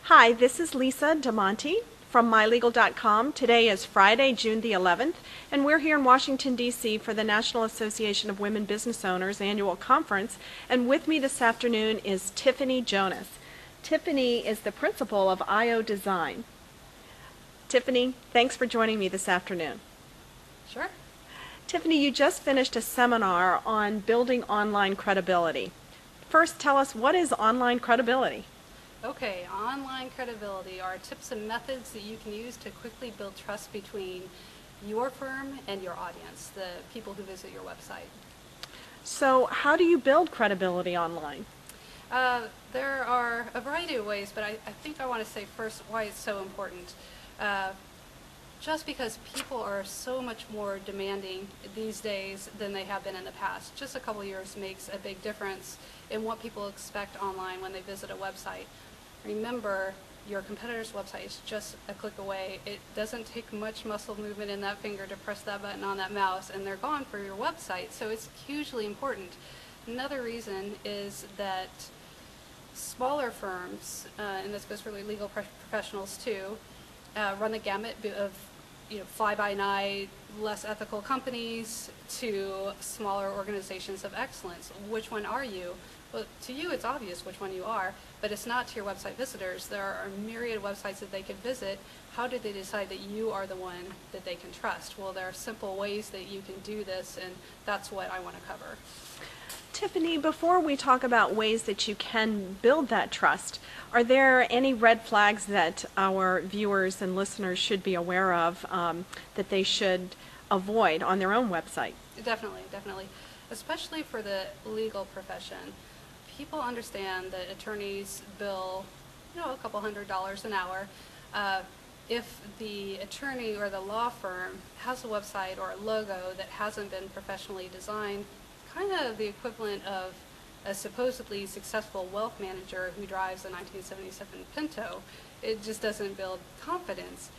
Hi, this is Lisa DiMont from mylegal.com. Today is Friday, June the 11th, and we're here in Washington, D.C. for the National Association of Women Business Owners annual conference, and with me this afternoon is Tiffany Jonas. Tiffany is the principal of Aio Design. Tiffany, thanks for joining me this afternoon. Sure. Tiffany, you just finished a seminar on building online credibility. First, tell us, what is online credibility? Okay, online credibility are tips and methods that you can use to quickly build trust between your firm and your audience, the people who visit your website. So how do you build credibility online? There are a variety of ways, but I think I want to say first why it's so important. Just because people are so much more demanding these days than they have been in the past. Just a couple years makes a big difference in what people expect online when they visit a website. Remember, your competitor's website is just a click away. It doesn't take much muscle movement in that finger to press that button on that mouse, and they're gone for your website, so it's hugely important. Another reason is that smaller firms, and this goes for legal professionals too, run the gamut of fly-by-night, less ethical companies to smaller organizations of excellence. Which one are you? Well, to you it's obvious which one you are, but it's not to your website visitors. There are a myriad of websites that they could visit. How did they decide that you are the one that they can trust? Well, there are simple ways that you can do this, and that's what I want to cover. Tiffany, before we talk about ways that you can build that trust, are there any red flags that our viewers and listeners should be aware of that they should avoid on their own website? Definitely, definitely. Especially for the legal profession. People understand that attorneys bill, a couple $100s an hour. If the attorney or the law firm has a website or a logo that hasn't been professionally designed, kind of the equivalent of a supposedly successful wealth manager who drives a 1977 Pinto, it just doesn't build confidence.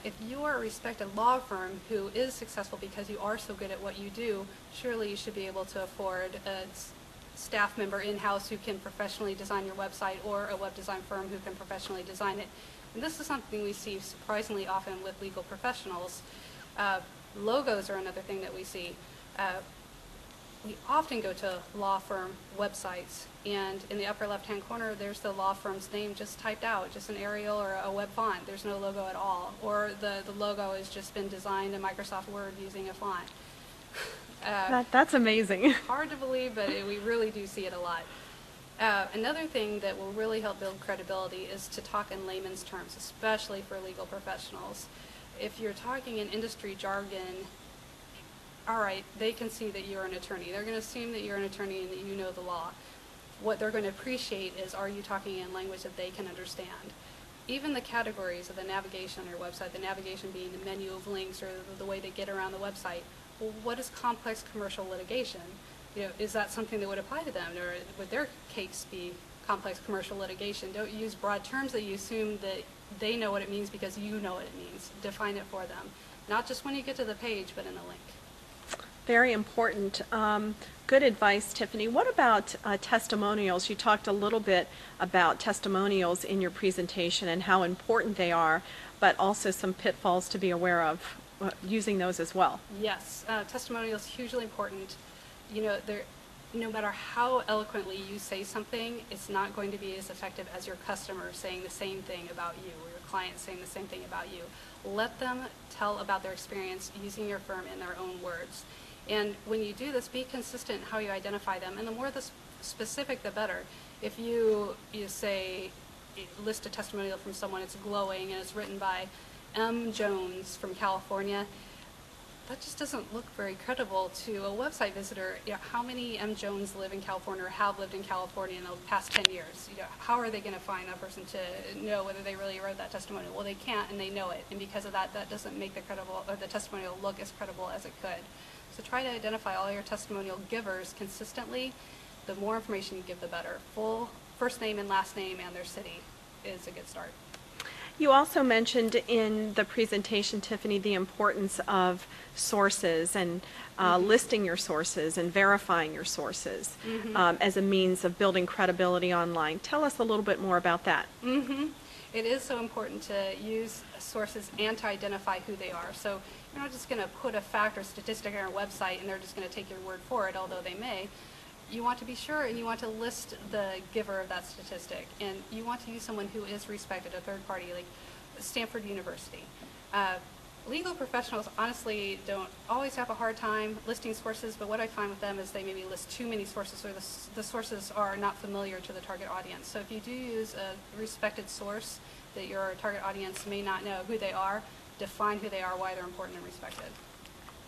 If you are a respected law firm who is successful because you are so good at what you do, surely you should be able to afford a staff member in-house who can professionally design your website, or a web design firm who can professionally design it. And this is something we see surprisingly often with legal professionals. Logos are another thing that we see. We often go to law firm websites, and in the upper left-hand corner there's the law firm's name just typed out, just an Arial or a web font. There's no logo at all, or the logo has just been designed in Microsoft Word using a font. That's amazing. Hard to believe, but we really do see it a lot. Another thing that will really help build credibility is to talk in layman's terms, especially for legal professionals. If you're talking in industry jargon, all right, they can see that you're an attorney. They're going to assume that you're an attorney and that you know the law. What they're going to appreciate is, are you talking in language that they can understand? Even the categories of the navigation on your website, the navigation being the menu of links or the way they get around the website. Well, what is complex commercial litigation? Is that something that would apply to them, or would their case be complex commercial litigation? Don't use broad terms that you assume that they know what it means because you know what it means. Define it for them. Not just when you get to the page, but in a link. Very important. Good advice, Tiffany. What about testimonials? You talked a little bit about testimonials in your presentation and how important they are, but also some pitfalls to be aware of using those as well. Yes, testimonials hugely important. No matter how eloquently you say something, it's not going to be as effective as your customer saying the same thing about you, or your client saying the same thing about you. Let them tell about their experience using your firm in their own words. And when you do this, be consistent in how you identify them, and the more specific, the better. If you list a testimonial from someone, it's glowing and it's written by M. Jones from California, that just doesn't look very credible to a website visitor. How many M. Jones live in California or have lived in California in the past 10 years? How are they going to find that person to know whether they really wrote that testimonial? Well, they can't, and they know it, and because of that, that doesn't make the testimonial look as credible as it could. So try to identify all your testimonial givers consistently. The more information you give, the better. Full first name and last name and their city is a good start. You also mentioned in the presentation, Tiffany, the importance of sources and listing your sources and verifying your sources as a means of building credibility online. Tell us a little bit more about that. it is so important to use sources and to identify who they are. So you're not just going to put a fact or statistic on your website and they're just going to take your word for it, although they may. You want to be sure, and you want to list the giver of that statistic, and you want to use someone who is respected, a third party, like Stanford University. Legal professionals honestly don't always have a hard time listing sources, but what I find with them is they maybe list too many sources, or the sources are not familiar to the target audience. So if you do use a respected source that your target audience may not know who they are, define who they are, why they're important and respected.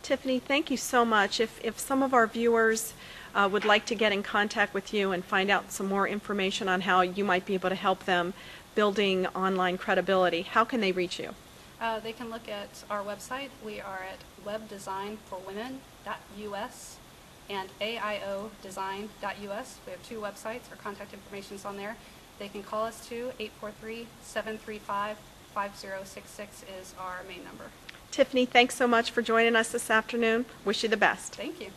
Tiffany, thank you so much. If some of our viewers would like to get in contact with you and find out some more information on how you might be able to help them building online credibility, how can they reach you? They can look at our website. We are at webdesignforwomen.us and aiodesign.us. We have two websites. Our contact information is on there. They can call us to 843-735-5066 is our main number. Tiffany, thanks so much for joining us this afternoon. Wish you the best. Thank you.